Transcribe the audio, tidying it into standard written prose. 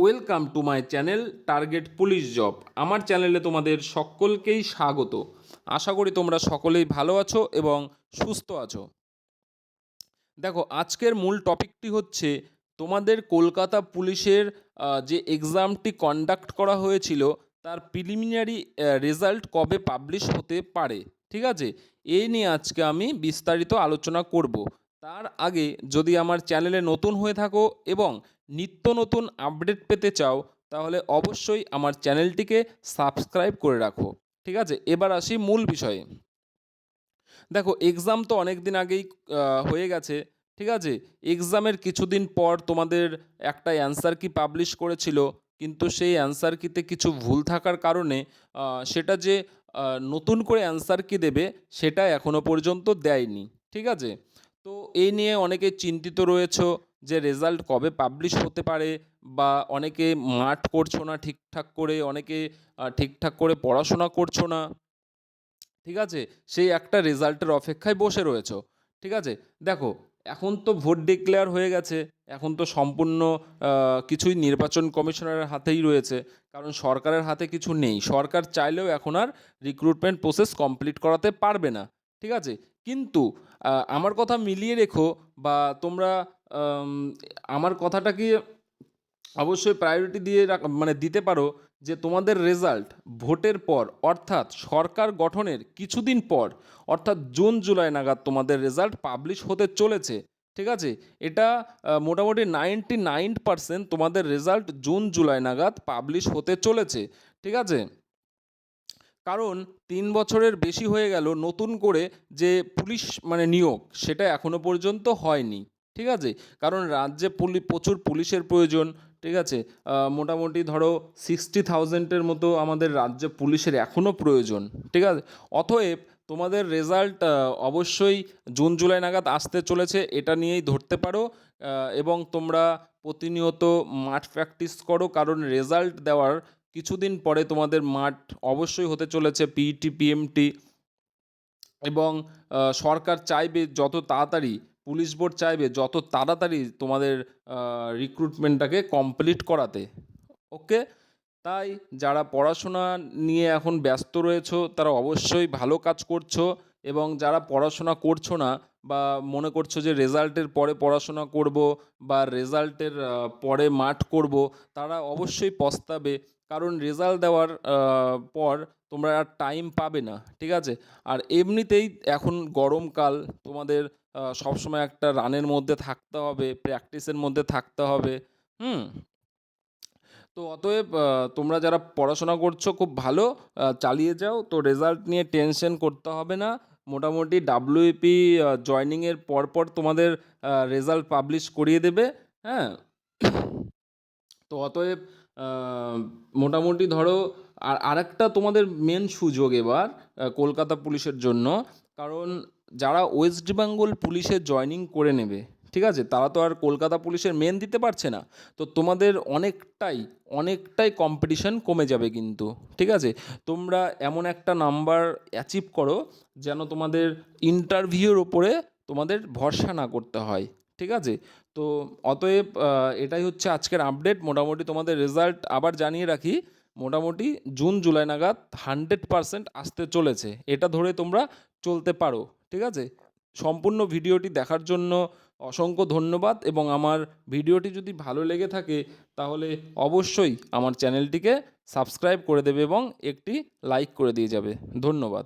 Welcome to my channel target police job. আমার চ্যানেলে তোমাদের সকলকেই স্বাগত। আশা করি তোমরা সকলেই ভালো আছো এবং সুস্থ আছো। দেখো, আজকের মূল টপিকটি হচ্ছে তোমাদের কলকাতা পুলিশের যে এক্সামটি কন্ডাক্ট করা হয়েছিল তার প্রিলিমিনারি রেজাল্ট কবে পাবলিশ হতে পারে। ঠিক আছে, এই নিয়ে আজকে আমি বিস্তারিত আলোচনা করব। তার আগে যদি আমার চ্যানেলে নতুন হয়ে থাকো এবং নিত্য নতুন আপডেট পেতে চাও তাহলে অবশ্যই আমার চ্যানেলটিকে সাবস্ক্রাইব করে রাখো। ঠিক আছে, এবার আসি মূল বিষয়ে। দেখো, এক্সাম তো অনেক দিন আগেই হয়ে গেছে। ঠিক আছে, এক্সামের কিছুদিন পর তোমাদের একটা অ্যান্সার কি পাবলিশ করেছিল, কিন্তু সেই অ্যান্সার কিতে কিছু ভুল থাকার কারণে সেটা যে নতুন করে অ্যান্সার কি দেবে সেটা এখনও পর্যন্ত দেয়নি। ঠিক আছে, তো এই নিয়ে অনেকে চিন্তিত রয়েছো যে রেজাল্ট কবে পাবলিশ হতে পারে, বা অনেকে মাঠ করছো না ঠিকঠাক করে, অনেকে ঠিকঠাক করে পড়াশোনা করছো না। ঠিক আছে, সেই একটা রেজাল্টের অপেক্ষায় বসে রয়েছো। ঠিক আছে, দেখো, এখন তো ভোট ডিক্লেয়ার হয়ে গেছে। এখন তো সম্পূর্ণ কিছুই নির্বাচন কমিশনের হাতেই রয়েছে, কারণ সরকারের হাতে কিছু নেই। সরকার চাইলেও এখন আর রিক্রুটমেন্ট প্রসেস কমপ্লিট করাতে পারবে না। ঠিক আছে, কিন্তু আমার কথা মিলিয়ে রেখো, বা তোমরা আম, আমার কথাটাকে অবশ্যই প্রায়োরিটি দিয়ে মানে দিতে পারো যে তোমাদের রেজাল্ট ভোটের পর, অর্থাৎ সরকার গঠনের কিছুদিন পর, অর্থাৎ জুন জুলাই নাগাদ তোমাদের রেজাল্ট পাবলিশ হতে চলেছে। ঠিক আছে, এটা মোটামুটি 99% তোমাদের রেজাল্ট জুন জুলাই নাগাদ পাবলিশ হতে চলেছে। ঠিক আছে, কারণ 3 বছরের বেশি হয়ে গেল নতুন করে যে পুলিশ মানে নিয়োগ সেটা এখনো পর্যন্ত হয়নি। ঠিক আছে, কারণ রাজ্যে প্রচুর পুলিশের প্রয়োজন। ঠিক আছে, মোটামুটি ধরো 60,000-এর মতো আমাদের রাজ্যে পুলিশের এখনও প্রয়োজন। ঠিক আছে, অতএব তোমাদের রেজাল্ট অবশ্যই জুন জুলাই নাগাদ আসতে চলেছে, এটা নিয়েই ধরতে পারো। এবং তোমরা প্রতিনিয়ত মাঠ প্র্যাকটিস করো, কারণ রেজাল্ট দেওয়ার কিছুদিন পরে তোমাদের মাঠ অবশ্যই হতে চলেছে পিইটি পিএমটি। এবং সরকার চাইবে যত তাড়াতাড়ি, পুলিশ বোর্ড চাইবে যত তাড়াতাড়ি তোমাদের রিক্রুটমেন্টটাকে কমপ্লিট করাতে। ওকে, তাই যারা পড়াশোনা নিয়ে এখন ব্যস্ত রয়েছো তারা অবশ্যই ভালো কাজ করছো, এবং যারা পড়াশোনা করছো না বা মনে করছো যে রেজাল্টের পরে পড়াশোনা করব বা রেজাল্টের পরে মাঠ করব, তারা অবশ্যই পস্তাবে। কারণ রেজাল্ট দেওয়ার পর তোমরা আর টাইম পাবে না। ঠিক আছে, আর এমনিতেই এখন গরমকাল, তোমাদের সবসময় একটা রানের মধ্যে থাকতে হবে, প্র্যাকটিসের মধ্যে থাকতে হবে। হুম, তো অতএব তোমরা যারা পড়াশোনা করছো খুব ভালো চালিয়ে যাও। তো রেজাল্ট নিয়ে টেনশন করতে হবে না। মোটামুটি ডাব্লিউপি জয়নিংয়ের পরপর তোমাদের রেজাল্ট পাবলিশ করিয়ে দেবে। হ্যাঁ, তো অতএব মোটামুটি ধরো আরেকটা তোমাদের মেন সুযোগ এবার কলকাতা পুলিশের জন্য। কারণ যারা ওয়েস্ট বেঙ্গল পুলিশে জয়নিং করে নেবে, ঠিক আছে, তারা তো আর কলকাতা পুলিশের মেন দিতে পারছে না। তো তোমাদের অনেকটাই অনেকটাই কম্পিটিশন কমে যাবে কিন্তু। ঠিক আছে, তোমরা এমন একটা নাম্বার অ্যাচিভ করো যেন তোমাদের ইন্টারভিউর ওপরে তোমাদের ভরসা না করতে হয়। ঠিক আছে, তো অতএব এটাই হচ্ছে আজকের আপডেট। মোটামুটি তোমাদের রেজাল্ট আবার জানিয়ে রাখি, মোটামুটি জুন জুলাই নাগাদ 100% আসতে চলেছে, এটা ধরে তোমরা চলতে পারো। ঠিক আছে, সম্পূর্ণ ভিডিওটি দেখার জন্য অসংখ্য ধন্যবাদ, এবং আমার ভিডিওটি যদি ভালো লেগে থাকে তাহলে অবশ্যই আমার চ্যানেলটিকে সাবস্ক্রাইব করে দেবে এবং একটি লাইক করে দিয়ে যাবে। ধন্যবাদ।